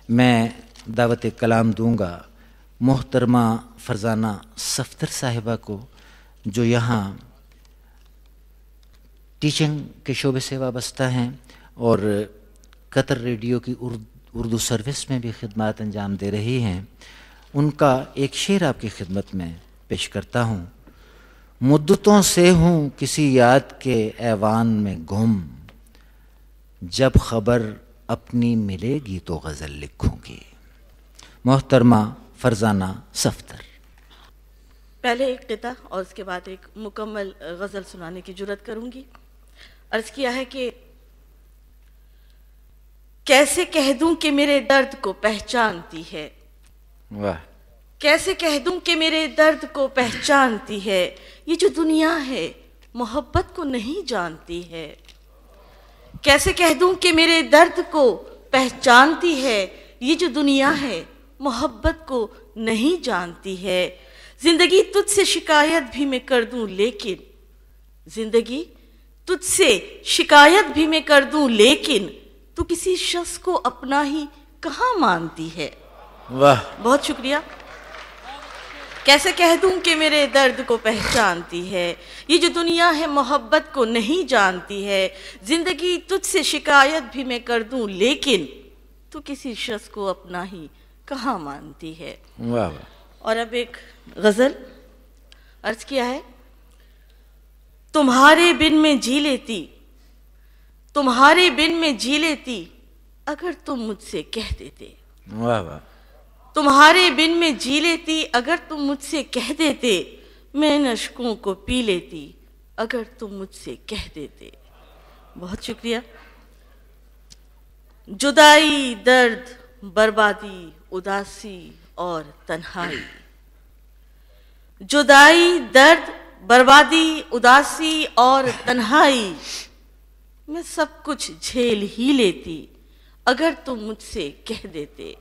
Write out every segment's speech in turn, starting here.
میں دعوت کلام دوں گا محترمہ فرزانہ صفدر صاحبہ کو، جو یہاں ٹیچنگ کے شعبے سے وابستہ ہیں اور قطر ریڈیو کی اردو سروس میں بھی خدمات انجام دے رہی ہیں۔ ان کا ایک شعر آپ کی خدمت میں پیش کرتا ہوں۔ مدتوں سے ہوں کسی یاد کے ایوان میں گم، جب خبر اپنی ملے گی تو غزل لکھوں گی۔ محترمہ فرزانہ صفدر۔ پہلے ایک قطعہ اور اس کے بعد ایک مکمل غزل سنانے کی جرات کروں گی۔ عرض کیا ہے کہ کیسے کہہ دوں کہ میرے درد کو پہچانتی ہے، واہ، کیسے کہہ دوں کہ میرے درد کو پہچانتی ہے، یہ جو دنیا ہے محبت کو نہیں جانتی ہے۔ کیسے کہہ دوں کہ میرے درد کو پہچانتی ہے، یہ جو دنیا ہے محبت کو نہیں جانتی ہے۔ زندگی تجھ سے شکایت بھی میں کر دوں لیکن، زندگی تجھ سے شکایت بھی میں کر دوں لیکن، تو کسی شخص کو اپنا ہی کہاں مانتی ہے۔ واہ، بہت شکریہ۔ کیسے کہہ دوں کہ میرے درد کو پہچانتی ہے، یہ جو دنیا ہے محبت کو نہیں جانتی ہے۔ زندگی تجھ سے شکایت بھی میں کر دوں لیکن، تو کسی شخص کو اپنا ہی کہاں مانتی ہے۔ واہ واہ۔ اور اب ایک غزل عرض کیا ہے۔ تمہارے بن میں جی لیتی، تمہارے بن میں جی لیتی، اگر تم مجھ سے کہہ دیتے۔ واہ واہ۔ تمہارے بن میں جی لیتی، اگر تم مجھ سے کہہ دیتے، میں ان اشکوں کو پی لیتی، اگر تم مجھ سے کہہ دیتے۔ بہت شکریہ۔ جدائی، درد، بربادی، اداسی اور تنہائی، جدائی، درد، بربادی، اداسی اور تنہائی، میں سب کچھ جھیل ہی لیتی، اگر تم مجھ سے کہہ دیتے۔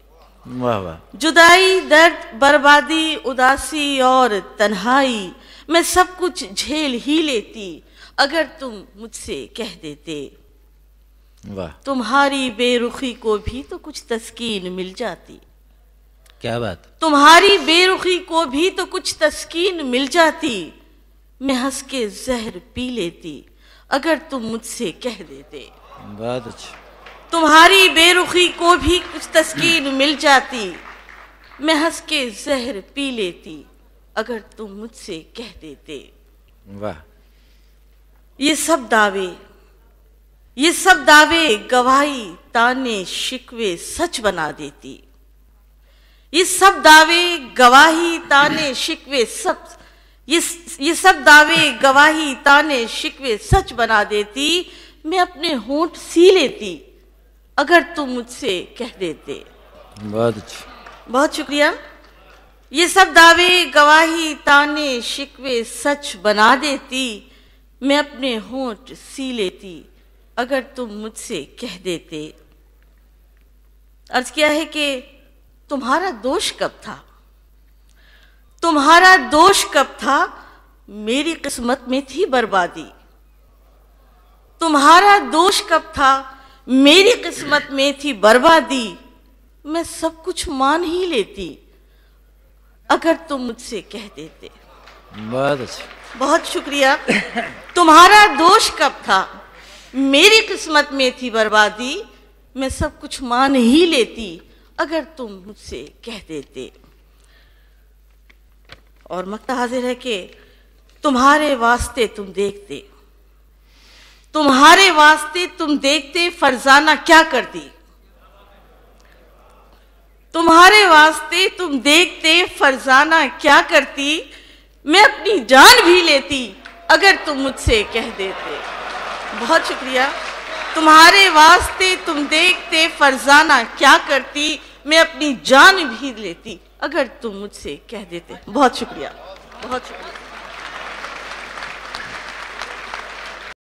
واہ واہ۔ جدائی، درد، بربادی، اداسی اور تنہائی، میں سب کچھ جھیل ہی لیتی، اگر تم مجھ سے کہہ دیتے۔ واہ، تمہاری بے رخی کو بھی تو کچھ تسکین مل جاتی، کیا بات۔ تمہاری بے رخی کو بھی تو کچھ تسکین مل جاتی، میں ہنس کے زہر پی لیتی، اگر تم مجھ سے کہہ دیتے۔ بہت اچھا۔ تمہاری بے رخی کو بھی کچھ تسکین مل جاتی، میں ہنس کے زہر پی لیتی، اگر تم مجھ سے کہہ دیتے۔ واہ۔ یہ سب دعوے، یہ سب دعوے گواہی تانے شکوے سچ بنا دیتی، یہ سب دعوے گواہی تانے شکوے یہ سب دعوے گواہی تانے شکوے سچ بنا دیتی، میں اپنے ہونٹ سی لیتی، اگر تم مجھ سے کہہ دیتے۔ بہت اچھا۔ بہت شکریہ۔ یہ سب دعوے گواہی تانے شکوے سچ بنا دیتی، میں اپنے ہونٹ سی لیتی، اگر تم مجھ سے کہہ دیتے۔ عرض کیا ہے کہ تمہارا دوش کب تھا، تمہارا دوش کب تھا، میری قسمت میں تھی بربادی۔ تمہارا دوش کب تھا، میری قسمت میں تھی بربادی، میں سب کچھ مان ہی لیتی، اگر تم مجھ سے کہہ دیتے۔ بہت اچھا۔ بہت شکریہ۔ تمہارا دوش کب تھا، میری قسمت میں تھی بربادی، میں سب کچھ مان ہی لیتی، اگر تم مجھ سے کہہ دیتے۔ اور مقطع حاضر ہے کہ تمہارے واسطے تم دیکھتے، تمہارے واسطے تم دیکھتے، فرزانہ کیا کرتی۔ تمہارے واسطے تم دیکھتے، فرزانہ کیا کرتی، میں اپنی جان بھی لیتی، اگر تم مجھ سے کہہ دیتے۔ بہت شکریہ۔ تمہارے واسطے تم دیکھتے، فرزانہ کیا کرتی، میں اپنی جان بھی لیتی، اگر تم مجھ سے کہہ دیتے۔ بہت شکریہ، بہت شکریہ۔